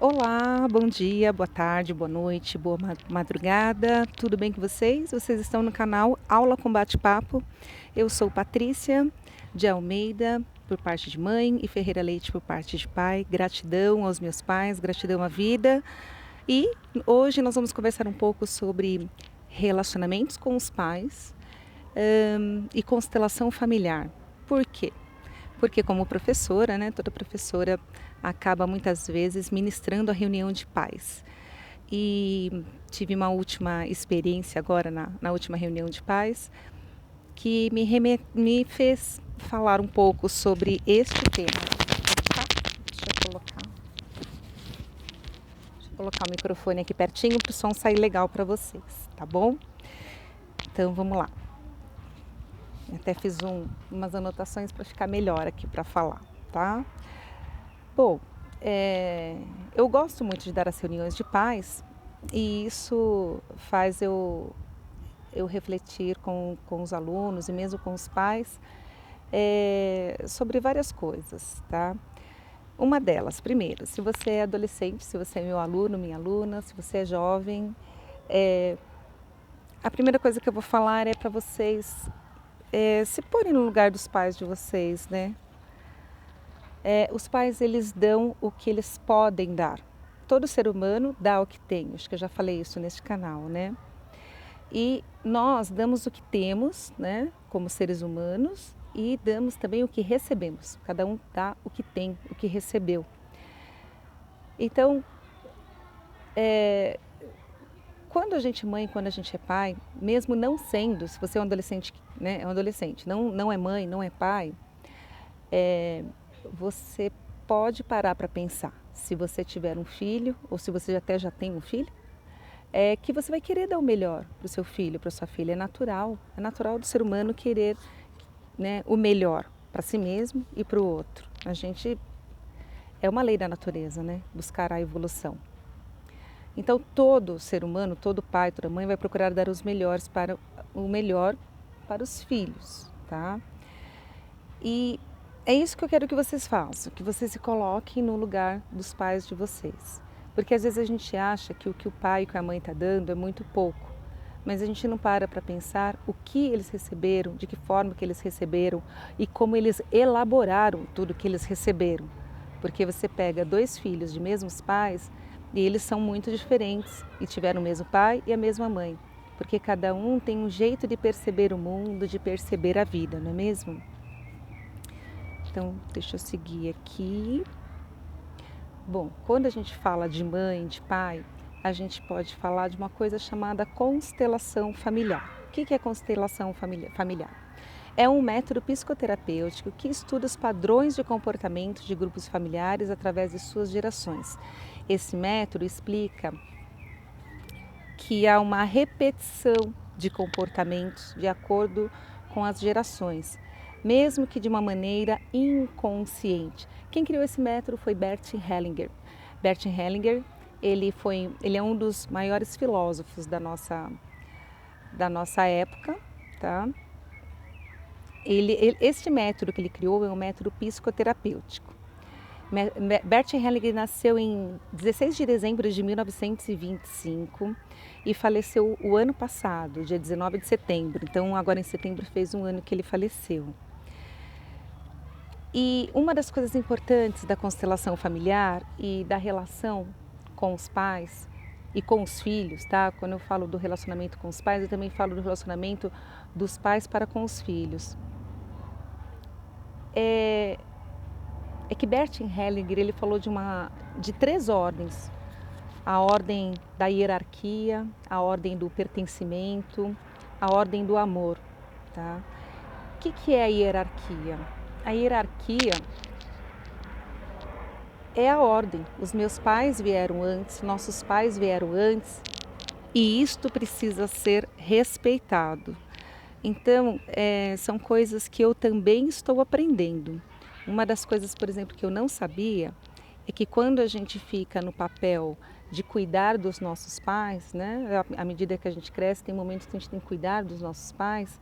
Olá, bom dia, boa tarde, boa noite, boa madrugada, tudo bem com vocês? Vocês estão no canal Aula com Bate-Papo. Eu sou Patrícia de Almeida, por parte de mãe, e Ferreira Leite, por parte de pai. Gratidão aos meus pais, gratidão à vida. E hoje nós vamos conversar um pouco sobre relacionamentos com os pais, e constelação familiar. Por quê? Porque como professora, né, toda professora acaba muitas vezes ministrando a reunião de pais. E tive uma última experiência agora na última reunião de pais que me fez falar um pouco sobre este tema. Tá? Deixa eu colocar o microfone aqui pertinho para o som sair legal para vocês, tá bom? Então vamos lá. Até fiz umas anotações para ficar melhor aqui para falar, tá? Bom, eu gosto muito de dar as reuniões de pais e isso faz eu refletir com os alunos e mesmo com os pais sobre várias coisas, tá? Uma delas, primeiro, se você é adolescente, se você é meu aluno, minha aluna, se você é jovem, a primeira coisa que eu vou falar é para vocês se porem no lugar dos pais de vocês, né? Os pais, eles dão o que eles podem dar. Todo ser humano dá o que tem, acho que eu já falei isso neste canal, né? E nós damos o que temos, né, como seres humanos, e damos também o que recebemos. Cada um dá o que tem, o que recebeu. Então, quando a gente é mãe, quando a gente é pai, mesmo não sendo, se você é um adolescente, né, é um adolescente, não é mãe, não é pai, você pode parar para pensar, se você tiver um filho, ou se você até já tem um filho, que você vai querer dar o melhor para o seu filho, para sua filha. É natural do ser humano querer, né, o melhor para si mesmo e para o outro. É uma lei da natureza, né, buscar a evolução. Então todo ser humano, todo pai, toda mãe vai procurar dar o melhor para os filhos, tá? E é isso que eu quero que vocês façam, que vocês se coloquem no lugar dos pais de vocês. Porque às vezes a gente acha que o que o pai e que a mãe está dando é muito pouco, mas a gente não para pensar o que eles receberam, de que forma que eles receberam e como eles elaboraram tudo que eles receberam. Porque você pega dois filhos de mesmos pais e eles são muito diferentes e tiveram o mesmo pai e a mesma mãe. Porque cada um tem um jeito de perceber o mundo, de perceber a vida, não é mesmo? Então, deixa eu seguir aqui. Bom, quando a gente fala de mãe, de pai, a gente pode falar de uma coisa chamada constelação familiar. O que é constelação familiar? É um método psicoterapêutico que estuda os padrões de comportamento de grupos familiares através de suas gerações. Esse método explica que há uma repetição de comportamentos de acordo com as gerações, mesmo que de uma maneira inconsciente. Quem criou esse método foi Bert Hellinger. Bert Hellinger, ele é um dos maiores filósofos da nossa época, tá? Este método que ele criou é um método psicoterapêutico. Bert Hellinger nasceu em 16 de dezembro de 1925 e faleceu o ano passado, dia 19 de setembro. Então, agora em setembro fez um ano que ele faleceu. E uma das coisas importantes da constelação familiar e da relação com os pais e com os filhos, tá? Quando eu falo do relacionamento com os pais, eu também falo do relacionamento dos pais para com os filhos. É que Bert Hellinger, ele falou de três ordens: a ordem da hierarquia, a ordem do pertencimento, a ordem do amor, tá? O que é a hierarquia? A hierarquia é a ordem. Os meus pais vieram antes, nossos pais vieram antes, e isto precisa ser respeitado. Então, são coisas que eu também estou aprendendo. Uma das coisas, por exemplo, que eu não sabia é que quando a gente fica no papel de cuidar dos nossos pais, né, à medida que a gente cresce, tem momentos que a gente tem que cuidar dos nossos pais,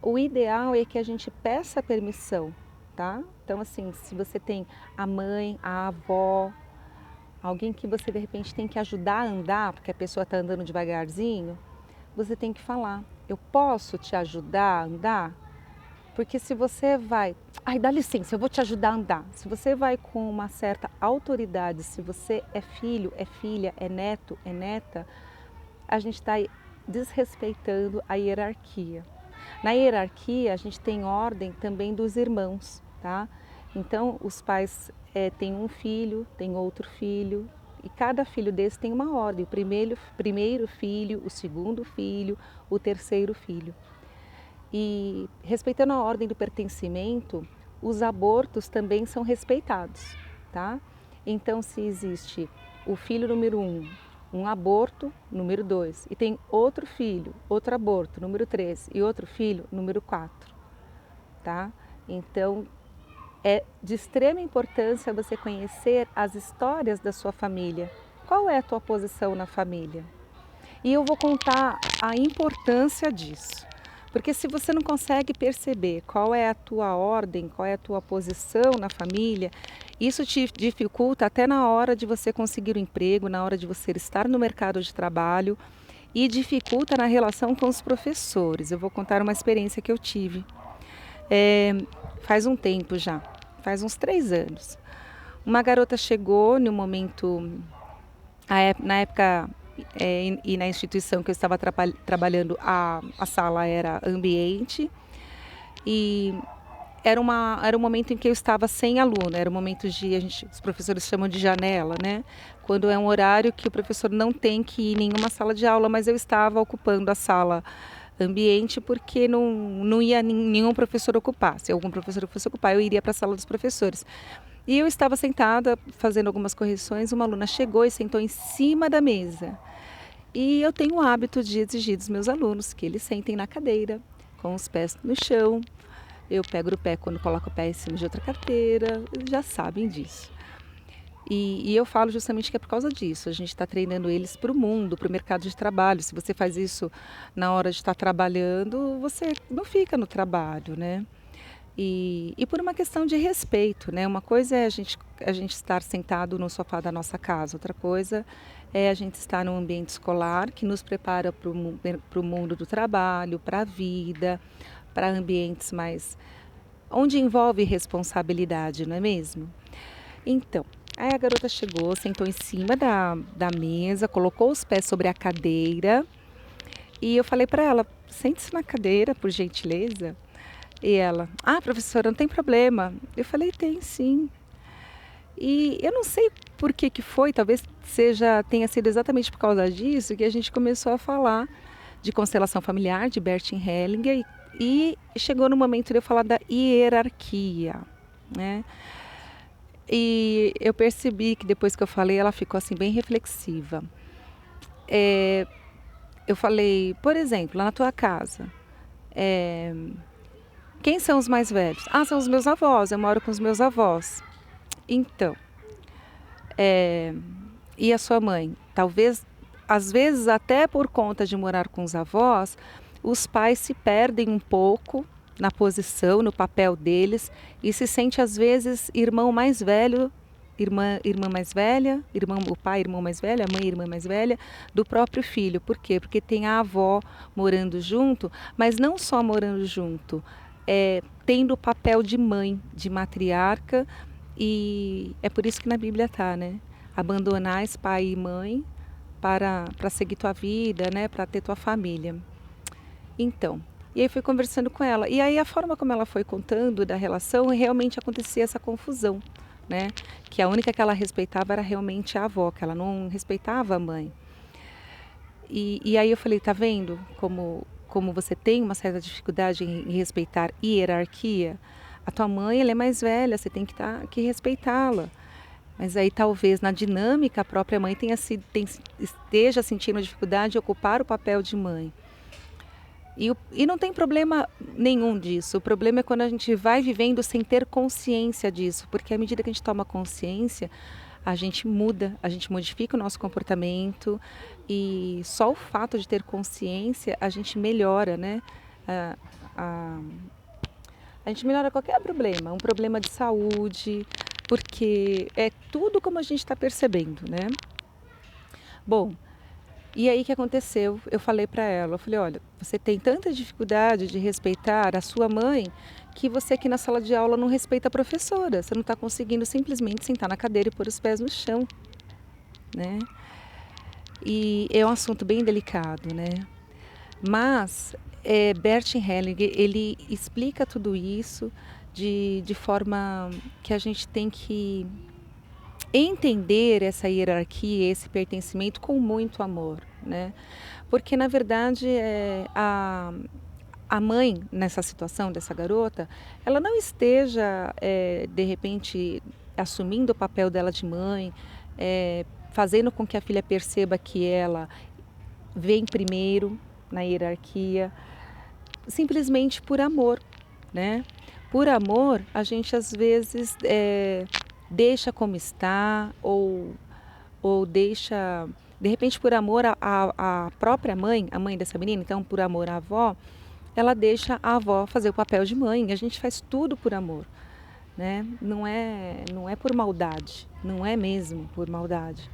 o ideal é que a gente peça permissão, tá? Então, assim, se você tem a mãe, a avó, alguém que você de repente tem que ajudar a andar, porque a pessoa está andando devagarzinho, você tem que falar, eu posso te ajudar a andar? Porque se você vai, ai, dá licença, eu vou te ajudar a andar. Se você vai com uma certa autoridade, se você é filho, é filha, é neto, é neta, a gente está desrespeitando a hierarquia. Na hierarquia, a gente tem ordem também dos irmãos, tá? Então, os pais têm um filho, tem outro filho, e cada filho desse tem uma ordem. O primeiro filho, o segundo filho, o terceiro filho. E respeitando a ordem do pertencimento, os abortos também são respeitados, tá? Então, se existe o filho número um aborto, número 2, e tem outro filho, outro aborto, número 3, e outro filho, número 4, tá? Então, é de extrema importância você conhecer as histórias da sua família. Qual é a tua posição na família? E eu vou contar a importância disso. Porque se você não consegue perceber qual é a tua ordem, qual é a tua posição na família, isso te dificulta até na hora de você conseguir um emprego, na hora de você estar no mercado de trabalho e dificulta na relação com os professores. Eu vou contar uma experiência que eu tive faz um tempo já, faz uns 3 anos. Uma garota chegou no momento, na época e na instituição que eu estava trabalhando, a sala era ambiente e era um momento em que eu estava sem aluno, era um momento os professores chamam de janela, né? Quando é um horário que o professor não tem que ir em nenhuma sala de aula, mas eu estava ocupando a sala ambiente porque não ia nenhum professor ocupar. Se algum professor fosse ocupar, eu iria para a sala dos professores. E eu estava sentada fazendo algumas correções, uma aluna chegou e sentou em cima da mesa. E eu tenho o hábito de exigir dos meus alunos que eles sentem na cadeira, com os pés no chão. Eu pego o pé quando coloco o pé em cima de outra carteira, eles já sabem disso. E eu falo justamente que é por causa disso. A gente está treinando eles para o mundo, para o mercado de trabalho. Se você faz isso na hora de estar trabalhando, você não fica no trabalho, né? E por uma questão de respeito, né? Uma coisa é a gente estar sentado no sofá da nossa casa, outra coisa é a gente estar num ambiente escolar que nos prepara para o mundo do trabalho, para a vida, para ambientes mais onde envolve responsabilidade, não é mesmo? Então, aí a garota chegou, sentou em cima da mesa, colocou os pés sobre a cadeira e eu falei para ela, sente-se na cadeira, por gentileza. E ela, professora, não tem problema. Eu falei, tem sim. E eu não sei por que foi, talvez tenha sido exatamente por causa disso que a gente começou a falar de constelação familiar, de Bert Hellinger, e chegou no momento de eu falar da hierarquia, né? E eu percebi que depois que eu falei, ela ficou assim bem reflexiva. Eu falei, por exemplo, lá na tua casa, quem são os mais velhos? São os meus avós, eu moro com os meus avós. Então, e a sua mãe? Talvez, às vezes, até por conta de morar com os avós, os pais se perdem um pouco na posição, no papel deles e se sente, às vezes, irmão mais velho, irmã mais velha, o pai, irmão mais velho, a mãe, irmã mais velha, do próprio filho. Por quê? Porque tem a avó morando junto, mas não só morando junto, tendo o papel de mãe, de matriarca, e é por isso que na Bíblia está, né? Abandonais pai e mãe para seguir tua vida, né? Para ter tua família. Então, e aí fui conversando com ela. E aí a forma como ela foi contando da relação, realmente acontecia essa confusão, né? Que a única que ela respeitava era realmente a avó, que ela não respeitava a mãe. E aí eu falei, tá vendo como você tem uma certa dificuldade em respeitar hierarquia? A tua mãe, ela é mais velha, você tem que respeitá-la. Mas aí talvez na dinâmica a própria mãe esteja sentindo dificuldade de ocupar o papel de mãe. E não tem problema nenhum disso. O problema é quando a gente vai vivendo sem ter consciência disso. Porque à medida que a gente toma consciência, a gente muda, a gente modifica o nosso comportamento. E só o fato de ter consciência, a gente melhora, né? A gente melhora qualquer problema. Um problema de saúde, porque tudo como a gente está percebendo, né? Bom, e aí o que aconteceu? Eu falei para ela, eu falei, olha, você tem tanta dificuldade de respeitar a sua mãe que você aqui na sala de aula não respeita a professora. Você não está conseguindo simplesmente sentar na cadeira e pôr os pés no chão, né? E é um assunto bem delicado, né? Mas Bert Hellinger, ele explica tudo isso de forma que a gente tem que entender essa hierarquia, esse pertencimento com muito amor, né? Porque na verdade a mãe nessa situação dessa garota, ela não esteja de repente assumindo o papel dela de mãe, fazendo com que a filha perceba que ela vem primeiro na hierarquia, simplesmente por amor, né? Por amor, a gente às vezes deixa como está ou deixa, de repente por amor a própria mãe, a mãe dessa menina, então por amor à avó, ela deixa a avó fazer o papel de mãe. A gente faz tudo por amor, né? Não é por maldade, não é mesmo por maldade,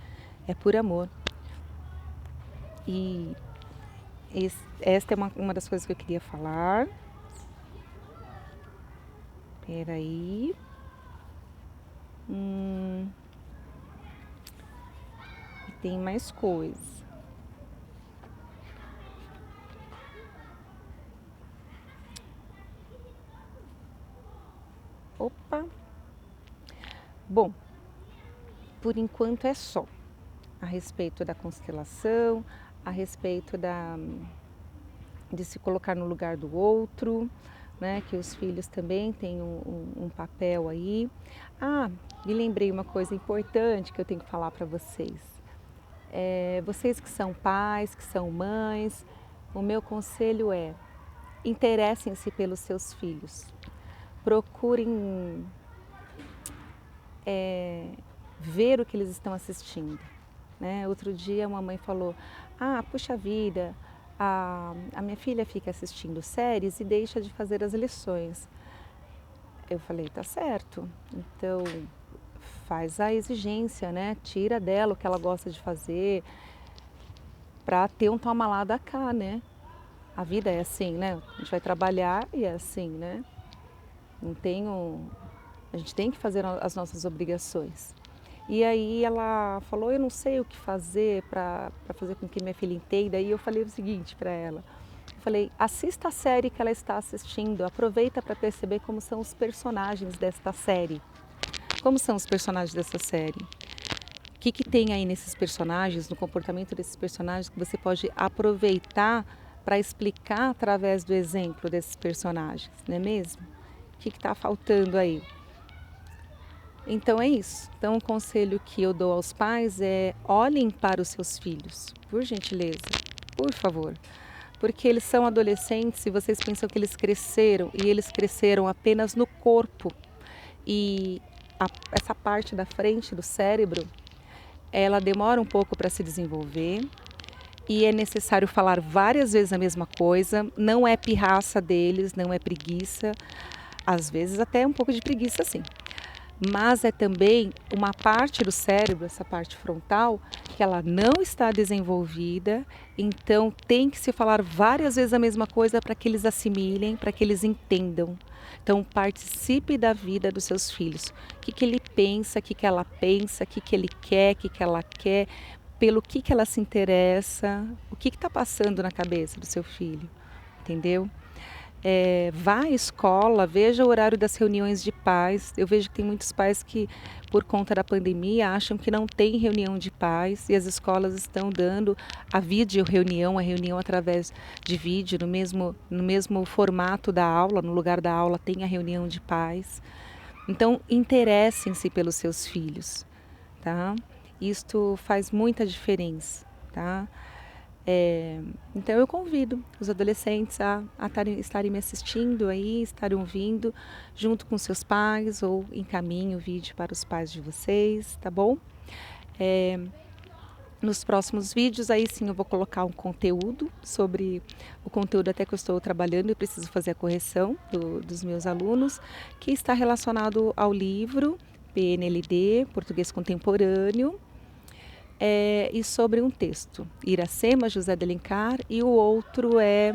é por amor. E esta é uma das coisas que eu queria falar. Peraí. E tem mais coisa. Opa! Bom, por enquanto é só a respeito da constelação, a respeito de se colocar no lugar do outro, né? Que os filhos também têm um papel aí. Ah, me lembrei uma coisa importante que eu tenho que falar para vocês. Vocês que são pais, que são mães, o meu conselho é: interessem-se pelos seus filhos. Procurem ver o que eles estão assistindo, né? Outro dia uma mãe falou, puxa vida, a minha filha fica assistindo séries e deixa de fazer as lições. Eu falei, tá certo, então faz a exigência, né? Tira dela o que ela gosta de fazer para ter um toma lá da cá, né? A vida é assim, né? A gente vai trabalhar e é assim, né? A gente tem que fazer as nossas obrigações. E aí ela falou, eu não sei o que fazer para fazer com que minha filha entenda. E eu falei o seguinte para ela, eu falei, assista a série que ela está assistindo, aproveita para perceber como são os personagens desta série. Como são os personagens dessa série? O que tem aí nesses personagens, no comportamento desses personagens que você pode aproveitar para explicar através do exemplo desses personagens, não é mesmo? O que está faltando aí? Então é isso. Então o conselho que eu dou aos pais é: olhem para os seus filhos, por gentileza, por favor. Porque eles são adolescentes e vocês pensam que eles cresceram e eles cresceram apenas no corpo. E essa parte da frente do cérebro, ela demora um pouco para se desenvolver. E é necessário falar várias vezes a mesma coisa. Não é pirraça deles, não é preguiça. Às vezes até um pouco de preguiça, sim. Mas é também uma parte do cérebro, essa parte frontal, que ela não está desenvolvida, então tem que se falar várias vezes a mesma coisa para que eles assimilem, para que eles entendam. Então participe da vida dos seus filhos. O que ele pensa, o que ela pensa, o que ele quer, o que ela quer, pelo que ela se interessa, o que está passando na cabeça do seu filho, entendeu? Vá à escola, veja o horário das reuniões de pais. Eu vejo que tem muitos pais que, por conta da pandemia, acham que não tem reunião de pais e as escolas estão dando a vídeo-reunião, a reunião através de vídeo, no mesmo formato da aula, no lugar da aula tem a reunião de pais. Então, interessem-se pelos seus filhos, tá? Isto faz muita diferença, tá? Então eu convido os adolescentes a estarem me assistindo aí, estarem ouvindo junto com seus pais ou encaminhe o vídeo para os pais de vocês, tá bom? Nos próximos vídeos aí sim eu vou colocar um conteúdo sobre o conteúdo até que eu estou trabalhando e preciso fazer a correção dos meus alunos, que está relacionado ao livro PNLD, Português Contemporâneo, e sobre um texto, Iracema, José de Alencar, e o outro é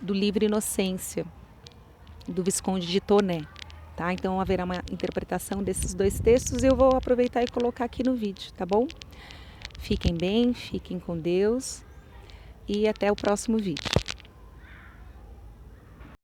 do livro Inocência, do Visconde de Tournai. Tá? Então haverá uma interpretação desses dois textos e eu vou aproveitar e colocar aqui no vídeo, tá bom? Fiquem bem, fiquem com Deus e até o próximo vídeo.